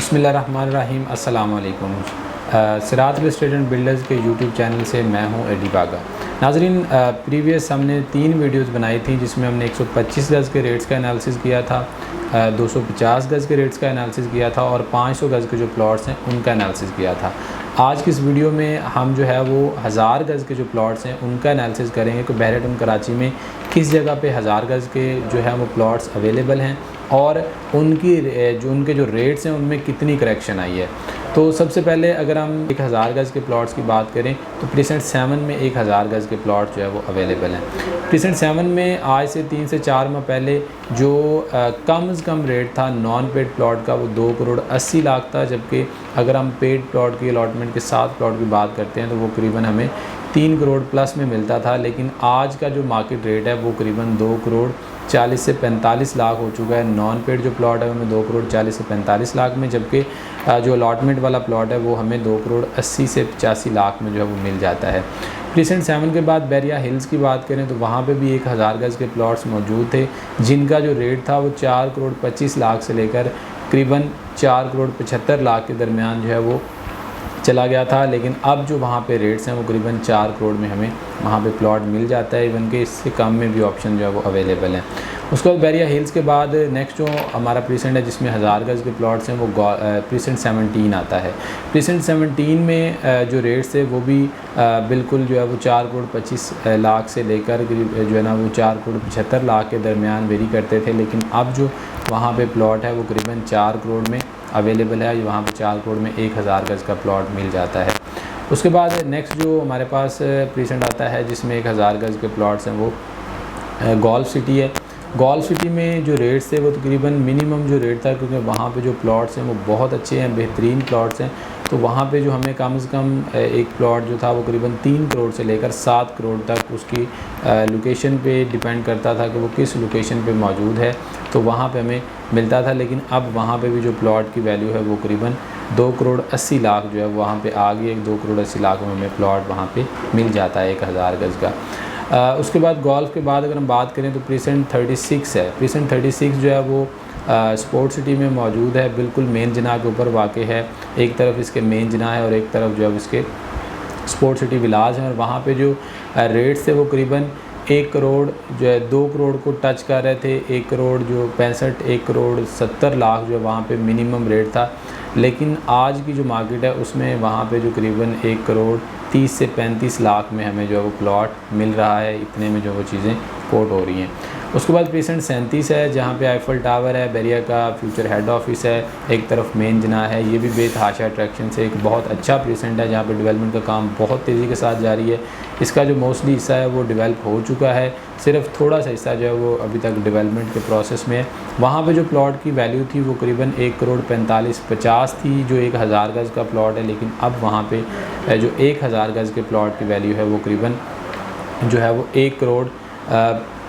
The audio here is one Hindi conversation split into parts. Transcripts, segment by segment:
बिस्मिल्लाहिर्रहमानिर्रहीम। अस्सलाम वालेकुम। सिरात रियल एस्टेट एंड बिल्डर्स के यूट्यूब चैनल से मैं हूं एडी बागा। नाज़रीन, प्रीवियस हमने 3 वीडियोस बनाई थी जिसमें हमने 125 गज़ के रेट्स का एनालिसिस किया था, 250 गज़ के रेट्स का एनालिसिस किया था और 500 गज़ के जो प्लॉट्स हैं उनका एनालिसिस किया था। आज की इस वीडियो में हम जो है वो 1000 गज़ के जो प्लॉट्स हैं उनका एनालिसिस करेंगे कि बहरेटन कराची में किस जगह पे 1000 गज़ के जो है वो प्लॉट्स अवेलेबल हैं और उनके जो रेट्स हैं उनमें कितनी करेक्शन आई है। तो सबसे पहले अगर हम 1000 गज़ के प्लॉट्स की बात करें तो प्रीसेंट 7 में 1000 गज़ के प्लॉट जो है वो अवेलेबल हैं। प्रीसेंट 7 में आज से 3 से 4 माह पहले जो कम से कम रेट था नॉन पेड प्लॉट का वो 2 करोड़ 80 लाख था, जबकि अगर हम पेड प्लॉट की अलॉटमेंट के साथ प्लॉट की बात करते हैं तो वो करीबन हमें 3 करोड़ प्लस में मिलता था। लेकिन आज का जो मार्केट रेट है वो करीबन 2 करोड़ 40 से 45 लाख हो चुका है। नॉन पेड जो प्लॉट है उनमें 2 करोड़ 40 से 45 लाख में, जबकि जो अलॉटमेंट वाला प्लॉट है वो हमें 2 करोड़ 80 से 85 लाख में जो है वो मिल जाता है। प्रीसेंट 7 के बाद बैरिया हिल्स की बात करें तो वहाँ पे भी 1000 गज़ के प्लॉट्स मौजूद थे जिनका जो रेट था वो 4 करोड़ 25 लाख से लेकर करीबन 4 करोड़ 75 लाख के दरमियान जो है वो चला गया था। लेकिन अब जो वहाँ पे रेट्स हैं वो करीबन 4 करोड़ में हमें वहाँ पे प्लॉट मिल जाता है, इवन के इससे कम में भी ऑप्शन जो है वो अवेलेबल हैं। उसके बाद बैरिया हिल्स के बाद नेक्स्ट जो हमारा प्रीसेंट है जिसमें 1000 गज़ के प्लॉट्स हैं वो प्रीसेंट 17 आता है। प्रीसेंट 17 में जो रेट्स थे वो भी बिल्कुल जो है वो 4 करोड़ 25 लाख से लेकर जो है ना वो 4 करोड़ 75 लाख के दरमियान वेरी करते थे। लेकिन अब जो वहाँ पे प्लॉट है वो करीबन 4 करोड़ में अवेलेबल है। वहाँ पे 4 करोड़ में 1000 गज़ का प्लॉट मिल जाता है। उसके बाद नेक्स्ट जो हमारे पास प्रीसेंट आता है जिसमें 1000 गज़ के प्लॉट्स हैं वो गोल्फ सिटी है। गोल्फ सिटी में जो रेट्स थे वो तकरीबन मिनिमम जो रेट था, क्योंकि वहाँ पे जो प्लॉट्स हैं वो बहुत अच्छे हैं, बेहतरीन प्लॉट्स हैं। तो वहाँ पे जो हमें कम से कम एक प्लॉट जो था वो करीबन 3 करोड़ से लेकर 7 करोड़ तक उसकी लोकेशन पे डिपेंड करता था कि वो किस लोकेशन पे मौजूद है, तो वहाँ पे हमें मिलता था। लेकिन अब वहाँ पे भी जो प्लॉट की वैल्यू है वो करीबन 2 करोड़ 80 लाख जो है वहाँ पे आ गई है। 2 करोड़ 80 लाख में हमें प्लॉट वहाँ पे मिल जाता है 1000 गज़ का। उसके बाद गोल्फ के बाद अगर हम बात करें तो प्रीसेंट 36 है। प्रीसेंट 36 जो है वो स्पोर्ट सिटी में मौजूद है, बिल्कुल मेन जना के ऊपर वाक़ है। एक तरफ इसके मेन जना है और एक तरफ जो है इसके स्पोर्ट सिटी विलाज है। और वहाँ पे जो रेट्स थे वो करीबन 1 करोड़ जो है 2 करोड़ को टच कर रहे थे। 1 करोड़ जो 65 1 करोड़ 70 लाख जो वहाँ पे मिनिमम रेट था। लेकिन आज की जो मार्केट है उसमें वहाँ पे जो करीबन 1 करोड़ 30 से 35 लाख में हमें जो है वो प्लॉट मिल रहा है। इतने में जो वो चीज़ें कोट हो रही हैं। उसके बाद प्रीसेंट 37 है जहाँ पे आईफल टावर है, बैरिया का फ्यूचर हेड ऑफिस है, एक तरफ मेन जना है। ये भी बेतहाशा अट्रैक्शन से एक बहुत अच्छा प्रीसेंट है जहाँ पे डेवलपमेंट का काम बहुत तेज़ी के साथ जारी है। इसका जो मोस्टली हिस्सा है वो डेवलप हो चुका है, सिर्फ थोड़ा सा हिस्सा जो है वो अभी तक डेवलपमेंट के प्रोसेस में है। वहाँ पे जो प्लॉट की वैल्यू थी वो करीबन 1 करोड़ 45-50 थी जो 1000 गज़ का प्लॉट है। लेकिन अब वहाँ पे जो 1000 गज़ के प्लॉट की वैल्यू है वो करीबन जो है वो 1 करोड़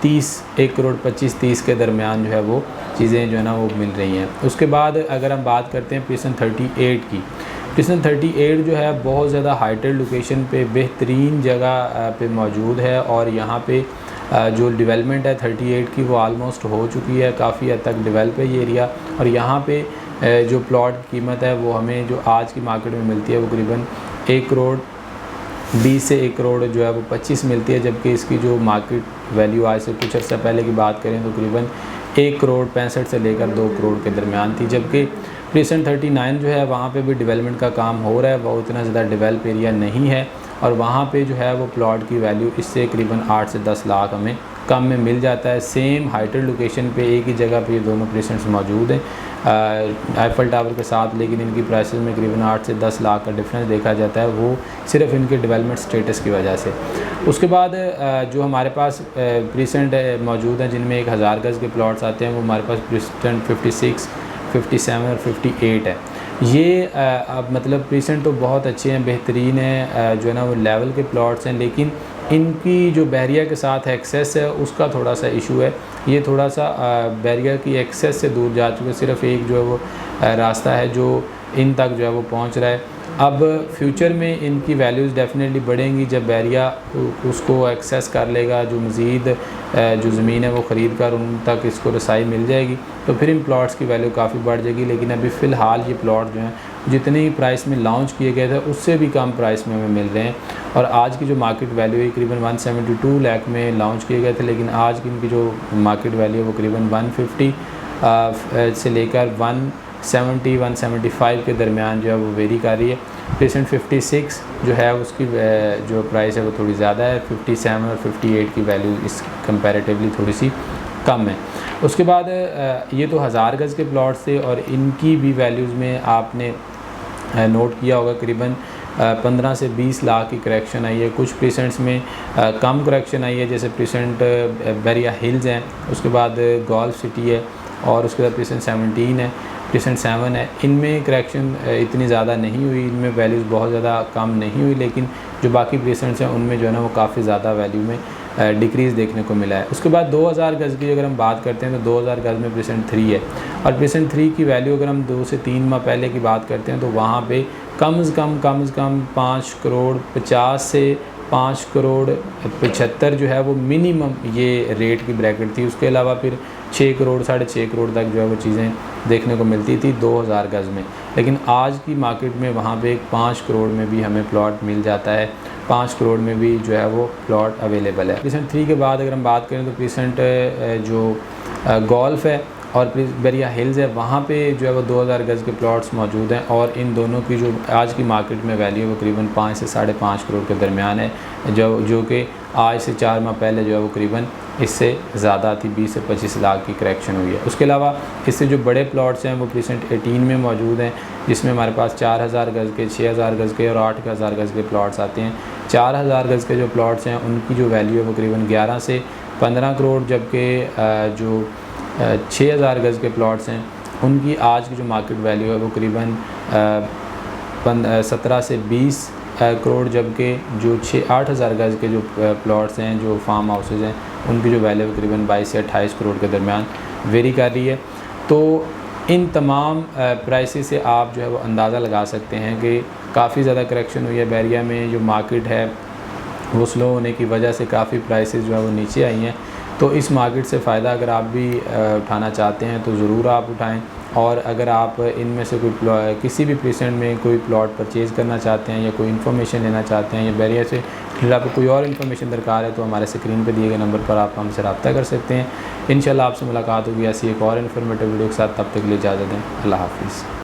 1 करोड़ 25-30 के दरमियान जो है वो चीज़ें जो है ना वो मिल रही हैं। उसके बाद अगर हम बात करते हैं प्रीसेंट 38 की, प्रीसेंट 38 जो है बहुत ज़्यादा हाइटेड लोकेशन पे बेहतरीन जगह पे मौजूद है। और यहाँ पे जो डेवलपमेंट है 38 की वो आलमोस्ट हो चुकी है, काफ़ी हद तक डेवलप है ये एरिया। और यहाँ पे जो प्लॉट की कीमत है वो हमें जो आज की मार्केट में मिलती है वो करीबन 1 करोड़ 20 से 1 करोड़ जो है वो 25 मिलती है, जबकि इसकी जो मार्केट वैल्यू आज से कुछ अर्सा पहले की बात करें तो करीबन 1 करोड़ 65 से लेकर 2 करोड़ के दरमियान थी। जबकि प्रीसेंट 39 जो है वहाँ पे भी डेवलपमेंट का काम हो रहा है, वो इतना ज़्यादा डेवलप एरिया नहीं है। और वहाँ पे जो है वो प्लॉट की वैल्यू इससे करीबन 8 से 10 लाख हमें कम में मिल जाता है। सेम हाइटेड लोकेशन पे एक ही जगह पे ये दोनों प्रीसेंट्स मौजूद हैं आईफल टावर के साथ, लेकिन इनकी प्राइसेस में करीबन 8 से 10 लाख का डिफरेंस देखा जाता है, वो सिर्फ इनके डेवलपमेंट स्टेटस की वजह से। उसके बाद जो हमारे पास प्रीसेंट मौजूद हैं जिनमें 1000 गज़ के प्लॉट्स आते हैं वो हमारे पास प्रीसेंट 56, 57 और 58 है। ये अब मतलब प्रीसेंट तो बहुत अच्छे हैं, बेहतरीन है, जो है ना वो लेवल के प्लॉट्स हैं। लेकिन इनकी जो बैरिया के साथ एक्सेस है उसका थोड़ा सा इशू है। ये थोड़ा सा बैरिया की एक्सेस से दूर जा चुके, सिर्फ एक जो है वो रास्ता है जो इन तक जो है वो पहुंच रहा है। अब फ्यूचर में इनकी वैल्यूज़ डेफिनेटली बढ़ेंगी जब बैरिया उसको एक्सेस कर लेगा, जो मज़ीद जो ज़मीन है वो ख़रीद कर उन तक इसको रसाई मिल जाएगी, तो फिर इन प्लॉट्स की वैल्यू काफ़ी बढ़ जाएगी। लेकिन अभी फ़िलहाल ये प्लॉट जो हैं जितनी प्राइस में लॉन्च किए गए थे उससे भी कम प्राइस में हमें मिल रहे हैं। और आज की जो मार्केट वैल्यू है करीबन 172 लाख में लॉन्च किए गए थे, लेकिन आज की इनकी जो मार्केट वैल्यू है वो करीबन 150 से लेकर 170-175 के दरमियान जो है वो वेरी कर रही है। रिसेंट 56 जो है उसकी जो प्राइस है वो थोड़ी ज़्यादा है, 57 और 58 की वैल्यू इस कंपैरेटिवली थोड़ी सी कम है। उसके बाद ये तो 1000 गज़ के प्लॉट्स थे और इनकी भी वैल्यूज़ में आपने नोट किया होगा करीबन 15 से 20 लाख की करेक्शन आई है। कुछ प्रीसेंट्स में कम करेक्शन आई है, जैसे प्रीसेंट बैरिया हिल्स हैं, उसके बाद गोल्फ सिटी है और उसके बाद प्रीसेंट 17 है, प्रीसेंट 7 है। इनमें करेक्शन इतनी ज़्यादा नहीं हुई, इनमें वैल्यूज़ बहुत ज़्यादा कम नहीं हुई, लेकिन जो बाकी प्रीसेंट्स हैं उनमें जो है ना वो काफ़ी ज़्यादा वैल्यू में डिक्रीज़ देखने को मिला है। उसके बाद 2000 गज़ की अगर हम बात करते हैं तो 2000 गज़ में प्रीसेंट 3 है और प्रीसेंट 3 की वैल्यू अगर हम 2 से 3 माह पहले की बात करते हैं तो वहाँ पे कम से कम 5 करोड़ 50 से 5 करोड़ 75 जो है वो मिनिमम ये रेट की ब्रैकेट थी। उसके अलावा फिर 6 करोड़ 6.5 करोड़ तक जो है वो चीज़ें देखने को मिलती थी 2000 गज़ में। लेकिन आज की मार्केट में वहाँ पे 5 करोड़ में भी हमें प्लॉट मिल जाता है, 5 करोड़ में भी जो है वो प्लॉट अवेलेबल है। प्रीसेंट 3 के बाद अगर हम बात करें तो प्रीसेंट जो गोल्फ है और बैरिया हिल्स है वहाँ पे जो है वो 2000 गज़ के प्लॉट्स मौजूद हैं और इन दोनों की जो आज की मार्केट में वैल्यू है वो करीबन 5 से 5.5 करोड़ के दरमियान है, जो कि आज से 4 माह पहले जो है वो करीबन इससे ज़्यादा थी, 20 से 25 लाख की करेक्शन हुई है। उसके अलावा इससे जो बड़े प्लॉट्स हैं वो प्रीसेंट 18 में मौजूद हैं, जिसमें हमारे पास 4000 गज़ के, 6000 गज़ के और 8000 गज़ के प्लॉट्स आते हैं। 4000 गज़ के जो प्लॉट्स हैं उनकी जो वैल्यू है वो करीबन 11 से 15 करोड़, जबकि जो 6000 गज़ के प्लॉट्स हैं उनकी आज की जो मार्केट वैल्यू है वो करीबन 17 से 20 करोड़, जबकि जो 8000 गज़ के जो प्लॉट्स हैं, जो फार्म हाउसेज़ हैं, उनकी जो वैल्यू है करीबन 22 से 28 करोड़ के दरमियान वेरी कर रही है। तो इन तमाम प्राइसेस से आप जो है वो अंदाज़ा लगा सकते हैं कि काफ़ी ज़्यादा करेक्शन हुई है बैरिया में। जो मार्केट है वो स्लो होने की वजह से काफ़ी प्राइसेस जो है वो नीचे आई हैं। तो इस मार्केट से फ़ायदा अगर आप भी उठाना चाहते हैं तो ज़रूर आप उठाएं। और अगर आप इनमें से कोई किसी भी प्रीसेंट में कोई प्लॉट परचेज़ करना चाहते हैं या कोई इन्फॉर्मेशन लेना चाहते हैं या बैरिया से फिर आपको कोई और इन्फॉर्मेशन दरकार है तो हमारे स्क्रीन पर दिए गए नंबर पर आप हमसे रब्ता कर सकते हैं। इंशाल्लाह आपसे मुलाकात होगी ऐसी एक और इन्फॉर्मेटिव वीडियो के साथ। तब तक के लिए इजाज़त दें। अल्लाह हाफ़िज़।